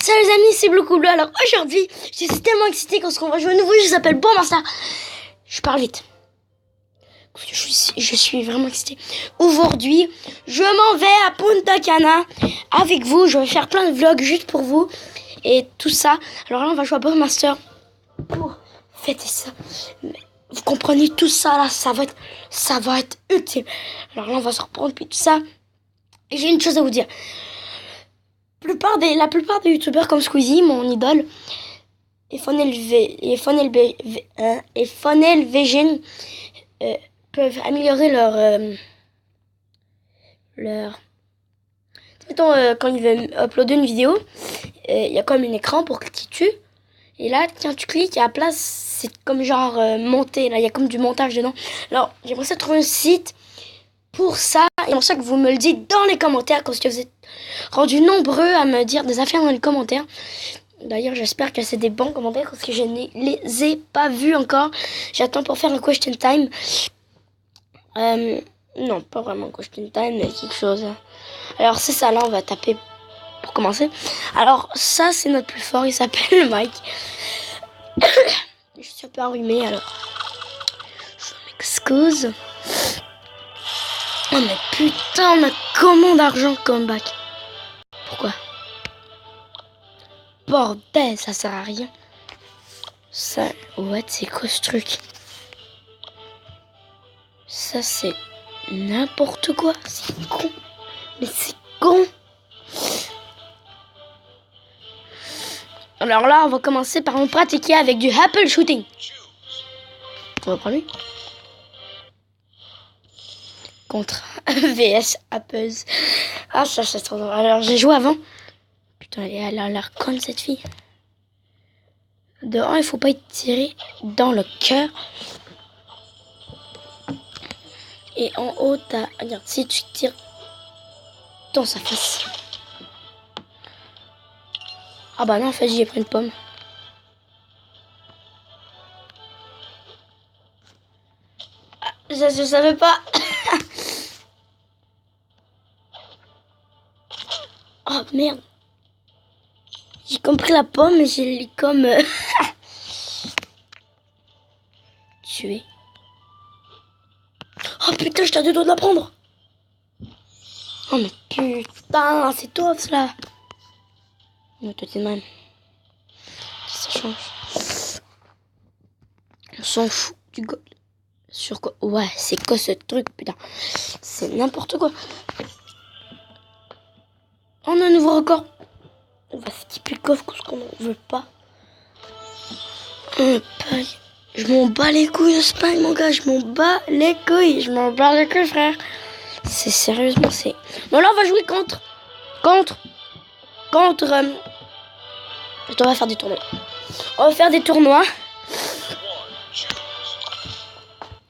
Salut les amis, c'est Blue Cool Bleu. Alors aujourd'hui, je suis tellement excitée parce qu'on va jouer à nouveau jeu qui s'appelle Bomb Master. Je parle vite. Je suis vraiment excitée. Aujourd'hui, je m'en vais à Punta Cana avec vous. Je vais faire plein de vlogs juste pour vous et tout ça. Alors là, on va jouer à Bomb Master pour fêter ça. Vous comprenez tout ça là, ça va être utile. Alors là, on va se reprendre puis tout ça. Et j'ai une chose à vous dire. La plupart des youtubeurs comme Squeezie, mon idole, et Funnel Vision peuvent améliorer leur... Mettons, quand ils veulent uploader une vidéo, il y a comme un écran pour que tu tues. Et là, quand tu cliques, à la place, c'est comme genre monter. Là, il y a comme du montage dedans. Alors, j'aimerais ça trouver un site pour ça. Et pour ça que vous me le dites dans les commentaires, parce que vous êtes rendus nombreux à me dire des affaires dans les commentaires. D'ailleurs, j'espère que c'est des bons commentaires parce que je ne les ai pas vus encore. J'attends pour faire un question time. Non, pas vraiment question time, mais quelque chose. Alors, c'est ça, là, on va taper pour commencer. Alors, ça, c'est notre plus fort. Il s'appelle Mike. Je suis un peu enrhumée, alors je m'excuse. Oh, mais putain, on a comment d'argent comeback? Pourquoi? Bordel, ça sert à rien. Ça, what, c'est quoi ce truc? Ça, c'est n'importe quoi. C'est con. Mais c'est con. Alors là, on va commencer par en pratiquer avec du apple shooting. On va prendre lui. Contre VS Apples. Ah, ça, c'est trop drôle. Alors, j'ai joué avant. Putain, elle a l'air conne, cette fille. De 1, il faut pas être tiré dans le cœur. Et en haut, t'as... Regarde, si tu tires dans sa face. Ah bah non, en fait, j'y ai pris une pomme. Ah, je savais pas. Oh merde. J'ai compris la pomme, mais j'ai comme... tué. Oh putain, je t'ai deux doigts de la prendre. Oh mais putain, c'est toi cela. Non, toi t'es même. Ça change. On s'en fout du goal. Sur quoi? Ouais, c'est quoi ce truc, putain? C'est n'importe quoi. On a un nouveau record. On va skipper le coffre parce qu'on n'en veut pas. Je m'en bats les couilles de Spine, mon gars. Je m'en bats les couilles. Je m'en bats les couilles, frère. C'est sérieusement, c'est... Bon, là, on va jouer contre... On va faire des tournois. On va faire des tournois.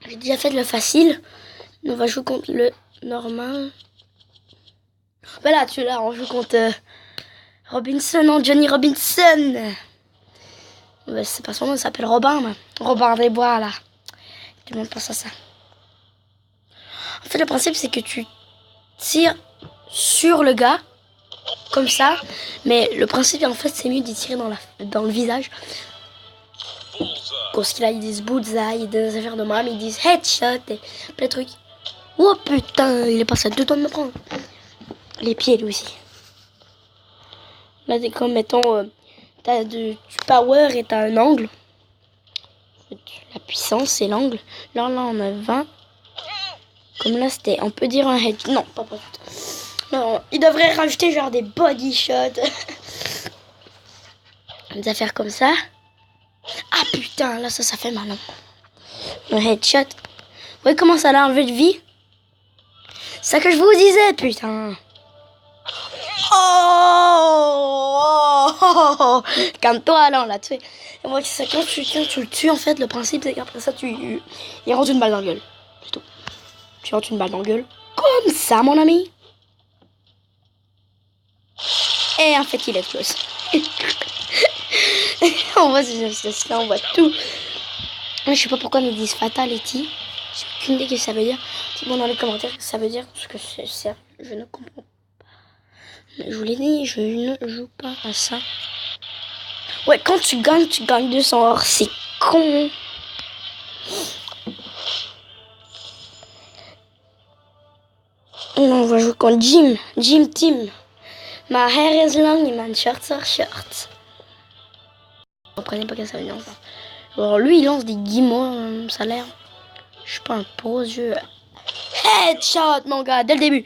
J'ai déjà fait le facile. On va jouer contre le normal. Bah là, on joue contre Robinson, non, Johnny Robinson. Ouais, c'est pas son nom, il s'appelle Robin. Mais... Robin des Bois, là. Tout le monde pense à ça. En fait, le principe, c'est que tu tires sur le gars, comme ça. Mais le principe, en fait, c'est mieux d'y tirer dans le visage. Parce qu'il a, ils disent bullseye, des affaires de même, ils disent headshot, et plein de trucs. Oh putain, il est passé à 2 tonnes de me prendre. Les pieds, lui aussi. Là, c'est comme, mettons, t'as du power et t'as un angle. La puissance et l'angle. Là, on a 20. Comme là, c'était, on peut dire un head. Non, pas. Non, il devrait rajouter genre des body shots. Des affaires comme ça. Ah putain, là, ça fait mal. Hein. Le headshot. Vous voyez comment ça l'a enlevé de vie? C'est ça que je vous disais, putain. Oh, calme-toi, là, on l'a tué. Et moi, c'est ça, quand tu le tues, en fait, le principe, c'est qu'après ça, il rentre une balle dans la gueule. C'est tout. Tu rentres une balle dans la gueule. Comme ça, mon ami. Et en fait, il explose. On voit là, on voit tout. Je sais pas pourquoi ils me disent fatality. J'ai aucune idée ce que ça veut dire. Dites-moi dans les commentaires ce que ça veut dire. Parce que c'est je ne comprends pas. Mais je vous l'ai dit, je ne joue pas à ça. Ouais, quand tu gagnes 200 or. C'est con. Non, on va jouer contre Jim. Jim Team. My hair is long and my shorts are short. Vous comprenez pas qu'est-ce que ça veut dire ça. Alors lui, il lance des guimauves, ça a l'air. Je suis pas un pro yeux. Headshot, mon gars, dès le début.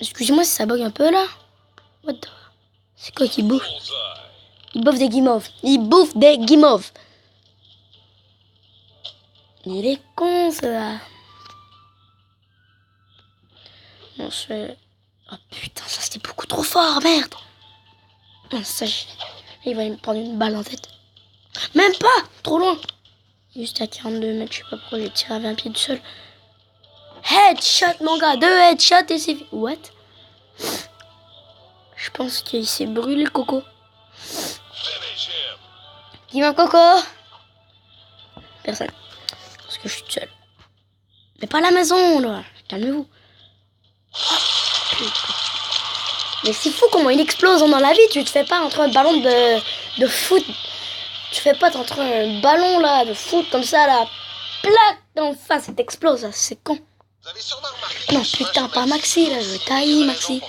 Excusez-moi si ça bug un peu là. What the... C'est quoi qui bouffe? Il bouffe des guimauves. Il bouffe des guimauves. Il est con, ça. Non, je fais... Oh putain, ça c'était beaucoup trop fort, merde. Non, ça, il va me prendre une balle en tête. Même pas, trop loin. Juste à 42 mètres, je sais pas pourquoi j'ai tiré à 20 pieds du sol. Headshot, mon gars, 2 headshots et c'est... What? Je pense qu'il s'est brûlé le coco. Dis-moi coco. Personne. Parce que je suis seul. Mais pas à la maison, là. Calmez-vous. Mais c'est fou comment il explose dans la vie. Tu te fais pas entre un ballon de foot. Tu fais pas entre un ballon là de foot comme ça là. Plaque d'en face, ça t'explose. C'est con. Non putain, pas Maxi là. Je vais tailler Maxi.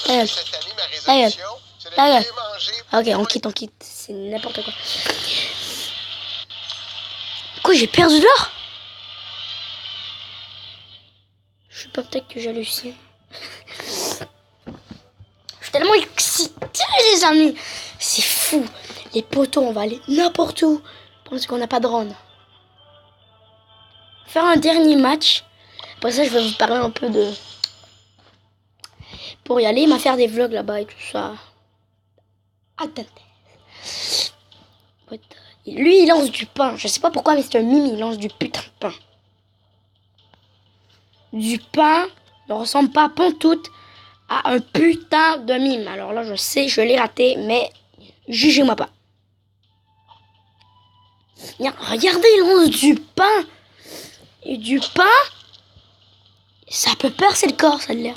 Ta gueule. Ta gueule. Ok, on quitte. C'est n'importe quoi. Quoi, j'ai perdu l'or? Je sais pas, peut-être que j'hallucine. Je suis tellement excité, les amis. C'est fou. Les poteaux, on va aller n'importe où. Parce qu'on n'a pas de drone. Faire un dernier match. Après ça, je vais vous parler un peu de... Pour y aller, il m'a faire des vlogs là-bas et tout ça. Attends. Lui, il lance du pain. Je sais pas pourquoi, mais c'est un mime. Il lance du putain de pain. Du pain ne ressemble pas pantoute à un putain de mime. Alors là, je sais, je l'ai raté, mais jugez-moi pas. Regardez, il lance du pain. Et du pain, ça peut percer le corps, ça a l'air.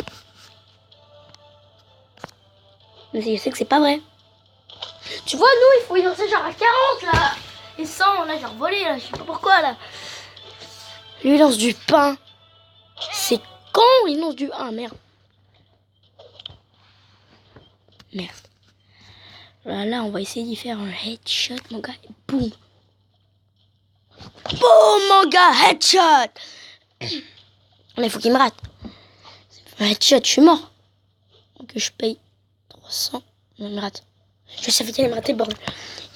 Mais je sais que c'est pas vrai. Tu vois, nous, il faut y lancer genre à 40 là. Et 100, là, j'ai volé là, je sais pas pourquoi là. Lui, il lance du pain. C'est con, il lance du... Ah, merde. Merde. Là, on va essayer d'y faire un headshot, mon gars. Et boum. Boum, mon gars, headshot. Mais il faut qu'il me rate. Un headshot, je suis mort. Donc je paye 300. Non, il me rate. Je savais qu'il allait me rater, bordel.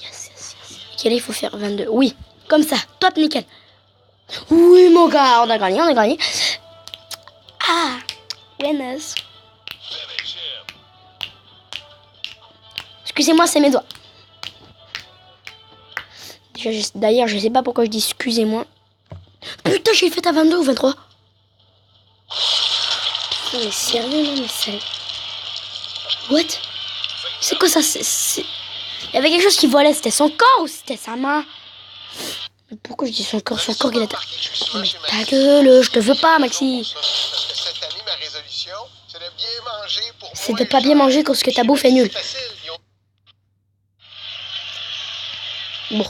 Yes. Ok, là, il faut faire 22. Oui, comme ça. Top, nickel. Oui, mon gars, on a gagné. Ah, winners. Excusez-moi, c'est mes doigts. D'ailleurs, je sais pas pourquoi je dis excusez-moi. Putain, j'ai fait à 22 ou 23. Putain, mais sérieux, non, mais c'est... What? C'est quoi ça? Il y avait quelque chose qui volait. C'était son corps ou c'était sa main? Mais pourquoi je dis son corps il a... Mais ta gueule, je te veux pas, Maxi. C'est de pas bien manger parce que ta bouffe est nulle. Bon.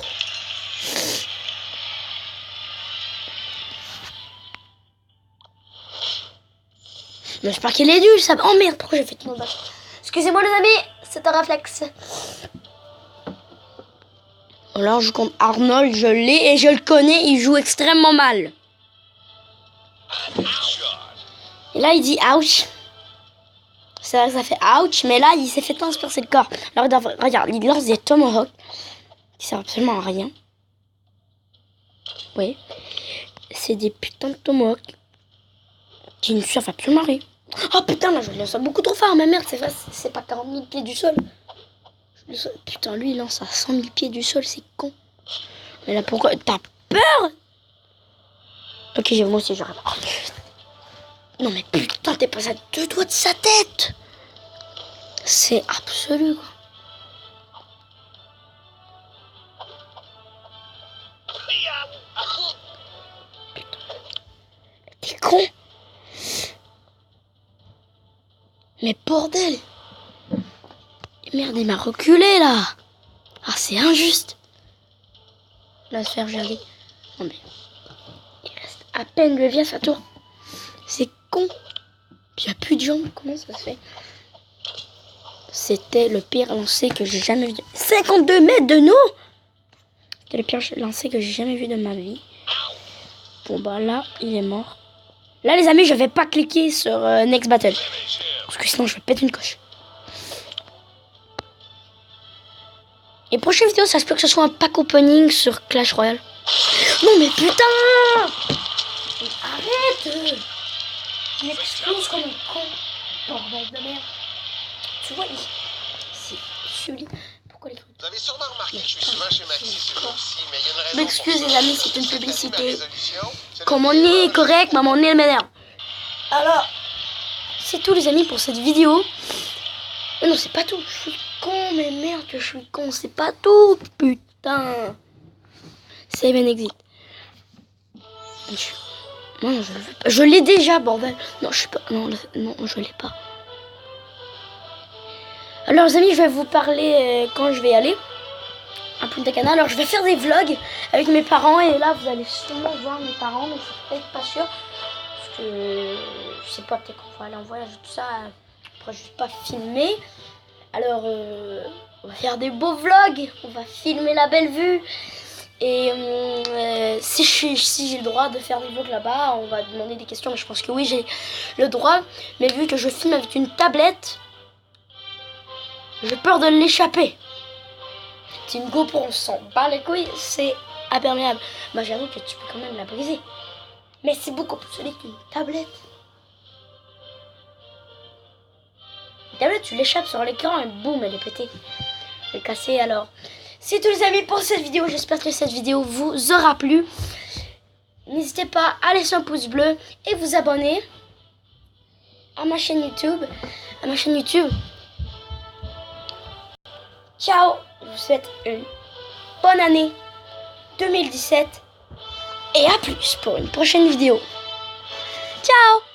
Mais j'espère qu'il est nul, ça... Oh merde, pourquoi j'ai fait tout mon bas? Excusez-moi les amis, c'est un réflexe. Alors je compte Arnold, je l'ai et je le connais, il joue extrêmement mal. Et là il dit ouch. C'est vrai que ça fait ouch, mais là il s'est fait transpercer le corps. Alors regarde, il lance des tomahawks qui servent absolument à rien. Oui. C'est des putains de tomahawks qui ne servent absolument à rien. Oh putain, là je lance beaucoup trop fort, ma merde, c'est pas 40 000 pieds du sol. Putain, lui il lance à 100 000 pieds du sol, c'est con. Mais là pourquoi? T'as peur? Ok, moi aussi j'aurais peur. Non mais putain, t'es passé à 2 doigts de sa tête. C'est absolu quoi. Putain. T'es con. Mais bordel! Merde, il m'a reculé là! Ah, c'est injuste! La sphère, j'ai dit. Non mais. Il reste à peine le vie à sa tour. C'est con! Puis il n'y a plus de jambes, comment ça se fait? C'était le pire lancer que j'ai jamais vu. 52 mètres de nous! C'était le pire lancer que j'ai jamais vu de ma vie. Bon bah là, il est mort. Là les amis, je vais pas cliquer sur Next Battle. Parce que sinon je vais péter une coche. Et prochaine vidéo, ça se peut que ce soit un pack opening sur Clash Royale. Non mais putain! Arrête! Il explose comme un con. Bordel de merde. Tu vois, c'est celui. Pourquoi les trucs? Vous avez sûrement remarqué que je suis souvent chez Maxi ces jours-ci, mais il y a une raison. M'excuse les amis, c'est une publicité. Quand mon nez est correct, mais mon nez m'énerve. Alors, c'est tout les amis pour cette vidéo. Mais non, c'est pas tout. Je suis con, mais merde que je suis con. C'est pas tout, putain. Save and exit. Non, je le veux pas. Je l'ai déjà, bordel. Non, je suis pas. Non, je l'ai pas. Alors les amis, je vais vous parler quand je vais y aller à Punta Cana. Alors je vais faire des vlogs avec mes parents et là vous allez sûrement voir mes parents, mais je suis peut-être pas sûre parce que je sais pas, peut-être qu'on va aller en voyage et tout ça. Après je vais pas filmer. Alors on va faire des beaux vlogs, on va filmer la belle vue et si j'ai le droit de faire des vlogs là-bas, on va demander des questions. Mais je pense que oui, j'ai le droit. Mais vu que je filme avec une tablette, j'ai peur de l'échapper. C'est une GoPro, on s'en bat les couilles, c'est imperméable. Bah j'avoue que tu peux quand même la briser. Mais c'est beaucoup plus solide qu'une tablette. Une tablette, tu l'échappes sur l'écran et boum, elle est pétée. Elle est cassée. Alors, c'est tout les amis pour cette vidéo. J'espère que cette vidéo vous aura plu. N'hésitez pas à laisser un pouce bleu et vous abonner à ma chaîne YouTube. Ciao, je vous souhaite une bonne année 2017 et à plus pour une prochaine vidéo. Ciao!